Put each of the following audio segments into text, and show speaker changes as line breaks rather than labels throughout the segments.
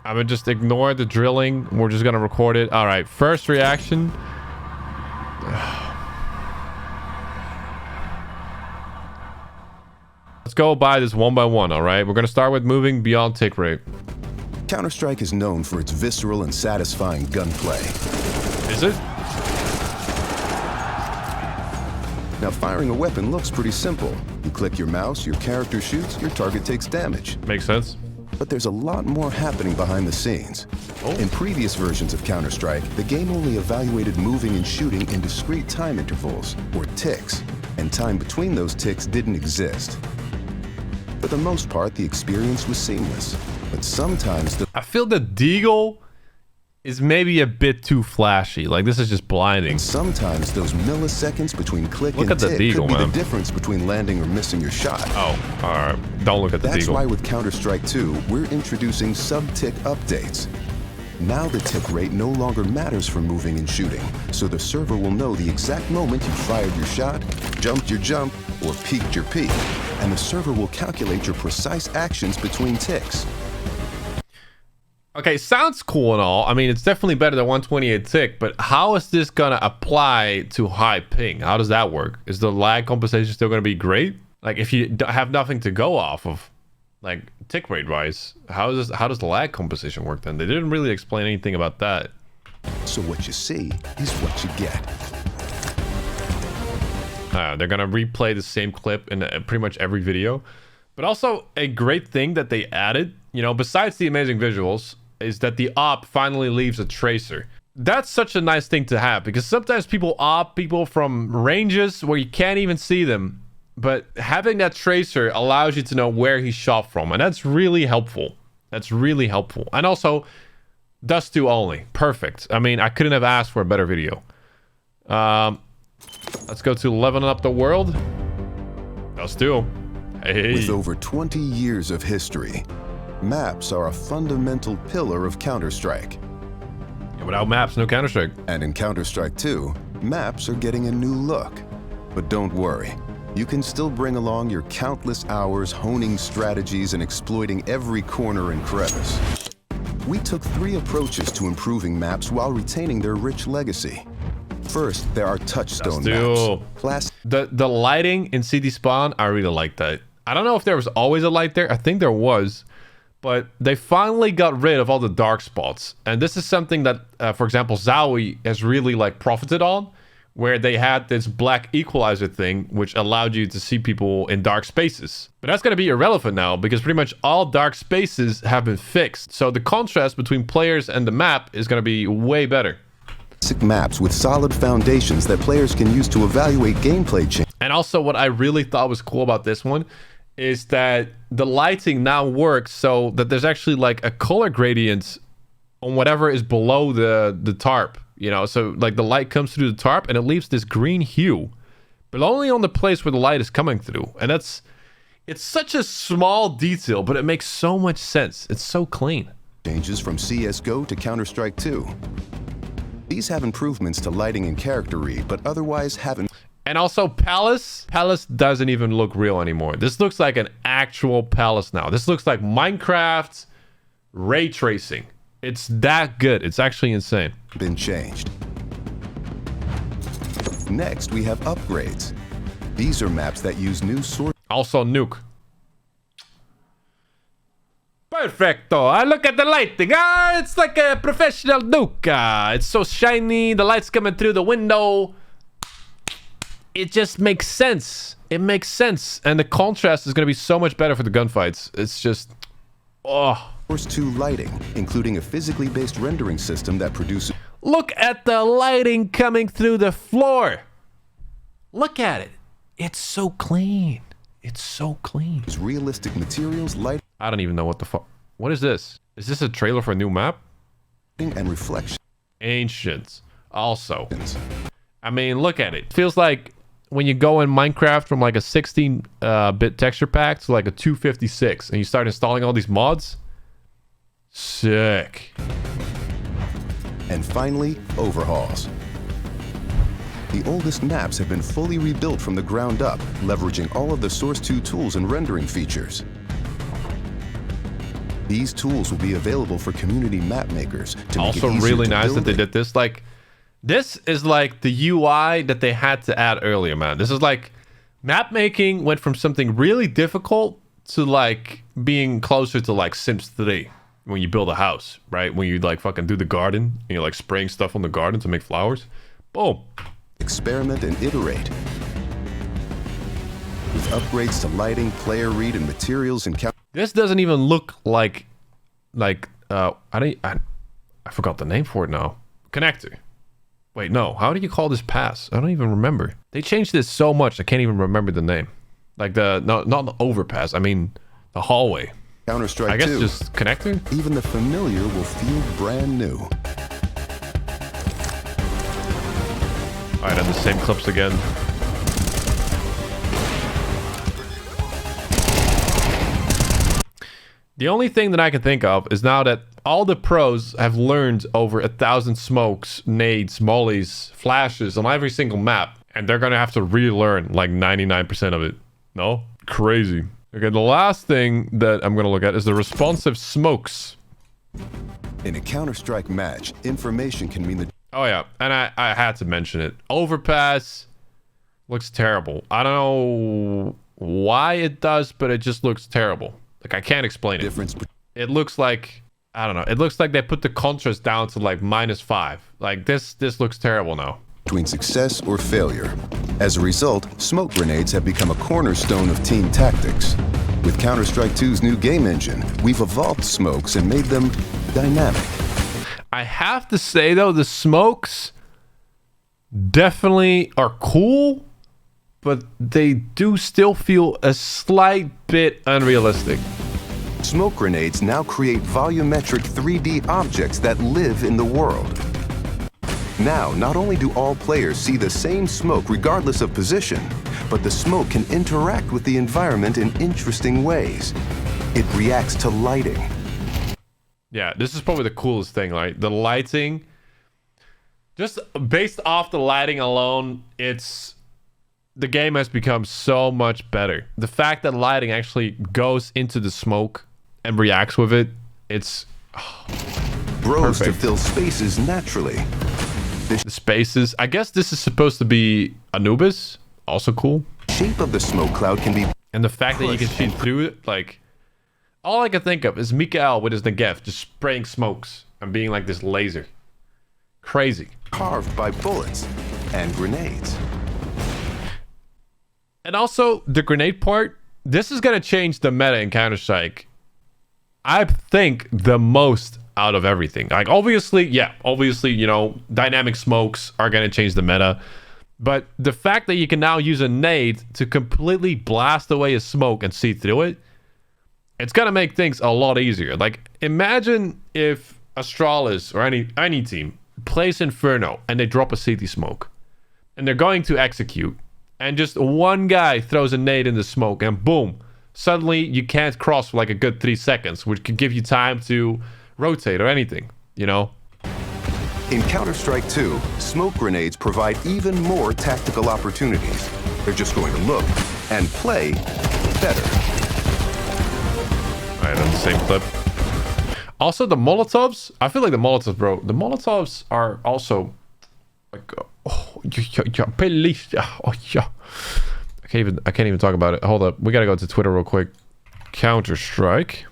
I'm gonna just ignore the drilling. We're just gonna record it. All right, first reaction. Let's go by this one by one, all right? We're gonna start with moving beyond tick rate.
Counter-Strike is known for its visceral and satisfying gunplay.
Is it?
Now, firing a weapon looks pretty simple. You click your mouse, your character shoots, your target takes damage.
Makes sense.
But there's a lot more happening behind the scenes.
Oh.
In previous versions of Counter-Strike, the game only evaluated moving and shooting in discrete time intervals, or ticks, and time between those ticks didn't exist. For the most part, the experience was seamless, but sometimes
I feel the deagle is maybe a bit too flashy. Like, this is just blinding.
Sometimes those milliseconds between click
Look
and
at the
tick
deagle,
could be
man.
the difference between landing or missing your shot.
Oh, all right. Don't look at the
That's
deagle.
why with Counter-Strike 2, we're introducing sub-tick updates. Now the tick rate no longer matters for moving and shooting, so the server will know the exact moment you fired your shot, jumped your jump, or peeked your peek, and the server will calculate your precise actions between ticks.
Okay, sounds cool and all. I mean, it's definitely better than 128 tick, but how is this gonna apply to high ping? How does that work? Is the lag compensation still gonna be great? Like, if you have nothing to go off of, like tick rate wise, how does the lag composition work then? They didn't really explain anything about that.
So what you see is what you get.
They're gonna replay the same clip in pretty much every video. But also, a great thing that they added, you know, besides the amazing visuals, is that the op finally leaves a tracer. That's such a nice thing to have, because sometimes people op people from ranges where you can't even see them, but having that tracer allows you to know where he shot from, and that's really helpful. That's really helpful. And also, Dust 2 only. Perfect. I mean, I couldn't have asked for a better video. Let's go to leveling up the world. Dust 2. Hey.
With over 20 years of history, maps are a fundamental pillar of Counter-Strike.
Yeah, without maps, no Counter-Strike.
And in Counter-Strike 2, maps are getting a new look. But don't worry, you can still bring along your countless hours honing strategies and exploiting every corner and crevice. We took 3 approaches to improving maps while retaining their rich legacy. First, there are touchstone maps.
The lighting in CD Spawn, I really like that. I don't know if there was always a light there. I think there was. But they finally got rid of all the dark spots. And this is something that, for example, Zowie has really like profited on, where they had this black equalizer thing, which allowed you to see people in dark spaces. But that's going to be irrelevant now, because pretty much all dark spaces have been fixed. So the contrast between players and the map is going to be way better.
Maps with solid foundations that players can use to evaluate gameplay change.
And also what I really thought was cool about this one is that the lighting now works so that there's actually like a color gradient on whatever is below the tarp, you know, so like the light comes through the tarp and it leaves this green hue, but only on the place where the light is coming through. And it's such a small detail, but it makes so much sense. It's so clean.
Changes from CS2 to Counter-Strike 2. These have improvements to lighting and character read, but otherwise haven't.
And also Palace doesn't even look real anymore. This looks like an actual palace now. This looks like Minecraft ray tracing. It's that good. It's actually insane.
Been changed. Next, we have upgrades. These are maps that use new source.
Also nuke. Perfecto. Look at the lighting. It's like a professional nuke. It's so shiny. The light's coming through the window. It just makes sense. It makes sense. And the contrast is going to be so much better for the gunfights. It's just... oh.
Source 2 lighting, including a physically based rendering system that produces...
Look at the lighting coming through the floor. Look at it. It's so clean. It's so clean.
Realistic materials, lighting...
I don't even know what the fuck. What is this? Is this a trailer for a new map?
And reflection.
Ancient. Also. I mean, look at it. Feels like when you go in Minecraft from like a 16-bit texture pack to like a 256 and you start installing all these mods. Sick.
And finally, overhauls. The oldest maps have been fully rebuilt from the ground up, leveraging all of the Source 2 tools and rendering features. These tools will be available for community map makers to make
Also
it easier
really
to
nice that
build
they
it.
did this. Like, this is like the UI that they had to add earlier, man. This is like map making went from something really difficult to like being closer to like Sims 3 when you build a house, right? When you like fucking do the garden and you're like spraying stuff on the garden to make flowers. Boom.
Experiment and iterate. With upgrades to lighting, player read, and materials and
This doesn't even look like I forgot the name for it now. Connector. Wait, no. How do you call this pass? I don't even remember. They changed this so much I can't even remember the name. Like not the overpass. I mean the hallway.
Counter-Strike 2.
I guess just connector.
Even the familiar will feel brand new.
All right, and the same clips again. The only thing that I can think of is now that all the pros have learned over 1,000 smokes, nades, mollies, flashes on every single map, and they're gonna have to relearn like 99% of it. No? Crazy. Okay, the last thing that I'm gonna look at is the responsive smokes.
In a Counter-Strike match, information can mean the
Oh yeah, and I had to mention it. Overpass looks terrible. I don't know why it does, but it just looks terrible. Like, I can't explain it.
difference.
It looks like, I don't know. It looks like they put the contrast down to like -5. Like, this looks terrible now.
Between success or failure. As a result, smoke grenades have become a cornerstone of team tactics. With Counter-Strike 2's new game engine, we've evolved smokes and made them dynamic.
I have to say, though, the smokes definitely are cool, but they do still feel a slight bit unrealistic.
Smoke grenades now create volumetric 3D objects that live in the world. Now, not only do all players see the same smoke regardless of position, but the smoke can interact with the environment in interesting ways. It reacts to lighting.
Yeah, this is probably the coolest thing, right? The lighting. Just based off the lighting alone, the game has become so much better. The fact that lighting actually goes into the smoke and reacts with it, it's
Grows to
perfect.
fill spaces naturally.
The spaces. I guess this is supposed to be Anubis. Also cool.
Shape of the smoke cloud can be
And the fact that you can see through it, like, all I can think of is Mikael with his Negev just spraying smokes and being like this laser. Crazy.
carved by bullets and grenades.
And also, the grenade part, this is going to change the meta in Counter-Strike, I think, the most out of everything. Like, obviously, you know, dynamic smokes are going to change the meta. But the fact that you can now use a nade to completely blast away a smoke and see through it, it's going to make things a lot easier. Like, imagine if Astralis or any team plays Inferno and they drop a CT smoke. And they're going to execute. And just one guy throws a nade in the smoke and boom. Suddenly you can't cross for like a good 3 seconds, which could give you time to rotate or anything, you know?
In Counter-Strike 2, smoke grenades provide even more tactical opportunities. They're just going to look and play better.
Alright, that's the same clip. Also, the Molotovs. I feel like the Molotovs, bro. The Molotovs are also like, police. Oh, yeah. I can't even talk about it. Hold up. We gotta go to Twitter real quick. Counter-Strike.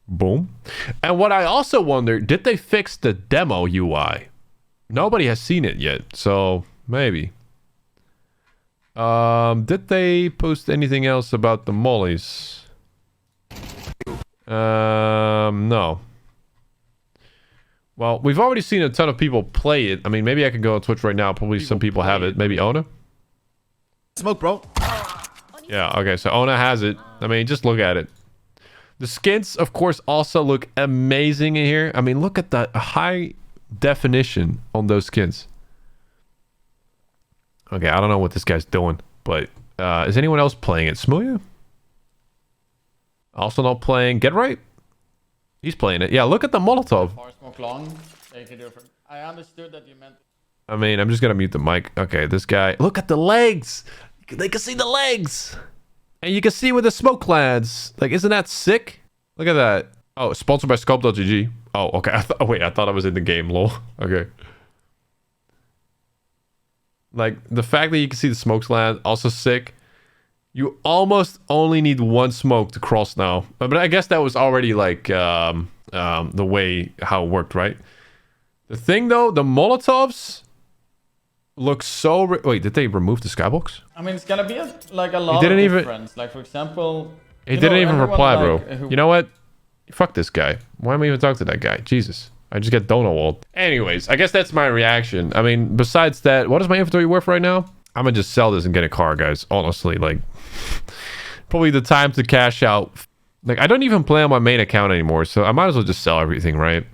Boom. And what I also wonder, did they fix the demo UI? Nobody has seen it yet, so maybe. Did they post anything else about the mollies? No. Well, we've already seen a ton of people play it. I mean, maybe I could go on Twitch right now. Probably some people have it. Maybe Ona?
Smoke, bro.
Yeah, okay, so Ona has it. I mean, just look at it. The skins, of course, also look amazing in here. I mean, look at the high definition on those skins. Okay, I don't know what this guy's doing, but is anyone else playing it? Smuya? Also not playing Get Right? He's playing it. Yeah, look at the Molotov.
Smoke long. Take it different. I understood that you meant.
I mean, I'm just gonna mute the mic. Okay, this guy. Look at the legs. They can see the legs. And you can see with the smoke clads. Like, isn't that sick? Look at that. Oh, sponsored by Scope.gg. Oh, okay. Wait, I thought I was in the game, lol. Okay. Like, the fact that you can see the smokes land, also sick. You almost only need one smoke to cross now. But I guess that was already, like, the way how it worked, right? The thing, though, the Molotovs look so... Wait, did they remove the skybox?
I mean, it's gonna be like a lot
didn't
of
even...
difference. Like, for example...
He didn't even reply, bro.
Who...
You know what? Fuck this guy. Why am I even talking to that guy? Jesus. I just get donut walled. Anyways, I guess that's my reaction. I mean, besides that, what is my inventory worth right now? I'm gonna just sell this and get a car, guys. Honestly, like, probably the time to cash out. Like, I don't even play on my main account anymore, so I might as well just sell everything, right?